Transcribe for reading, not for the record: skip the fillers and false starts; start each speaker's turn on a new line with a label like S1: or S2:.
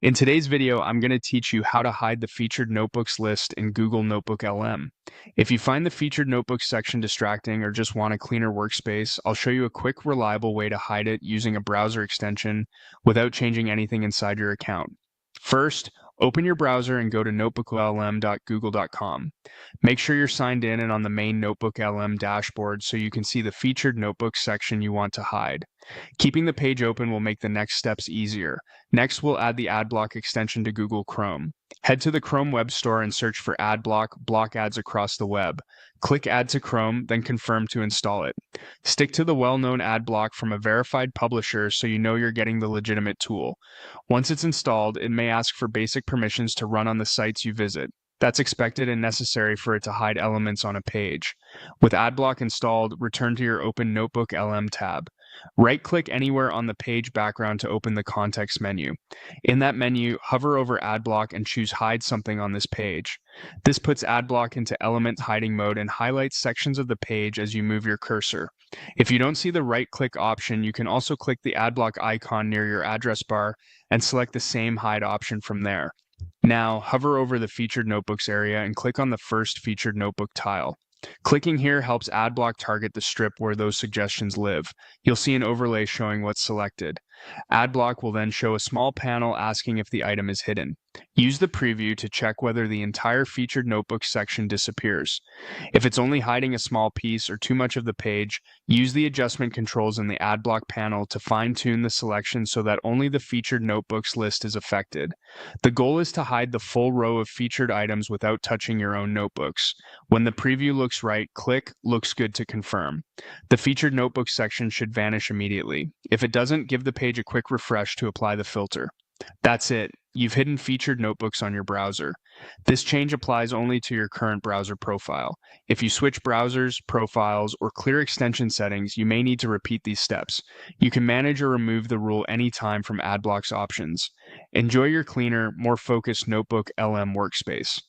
S1: In today's video, I'm going to teach you how to hide the featured notebooks list in Google NotebookLM. If you find the featured notebooks section distracting or just want a cleaner workspace, I'll show you a quick, reliable way to hide it using a browser extension without changing anything inside your account. First, open your browser and go to notebooklm.google.com. Make sure you're signed in and on the main NotebookLM dashboard so you can see the featured notebooks section you want to hide. Keeping the page open will make the next steps easier. Next, we'll add the AdBlock extension to Google Chrome. Head to the Chrome Web Store and search for AdBlock, block ads across the web. Click Add to Chrome, then confirm to install it. Stick to the well-known AdBlock from a verified publisher so you know you're getting the legitimate tool. Once it's installed, it may ask for basic permissions to run on the sites you visit. That's expected and necessary for it to hide elements on a page. With AdBlock installed, return to your open NotebookLM tab. Right-click anywhere on the page background to open the context menu. In that menu, hover over AdBlock and choose Hide Something on this page. This puts AdBlock into element hiding mode and highlights sections of the page as you move your cursor. If you don't see the right-click option, you can also click the AdBlock icon near your address bar and select the same hide option from there. Now, hover over the Featured Notebooks area and click on the first Featured Notebook tile. Clicking here helps AdBlock target the strip where those suggestions live. You'll see an overlay showing what's selected. AdBlock will then show a small panel asking if the item is hidden. Use the preview to check whether the entire featured notebook section disappears. If it's only hiding a small piece or too much of the page, use the adjustment controls in the AdBlock panel to fine-tune the selection so that only the featured notebooks list is affected. The goal is to hide the full row of featured items without touching your own notebooks. When the preview looks right, click Looks Good to confirm. The featured notebooks section should vanish immediately. If it doesn't, give the page a quick refresh to apply the filter. That's it. You've hidden featured notebooks on your browser. This change applies only to your current browser profile. If you switch browsers, profiles, or clear extension settings, you may need to repeat these steps. You can manage or remove the rule anytime from AdBlock's options. Enjoy your cleaner, more focused NotebookLM workspace.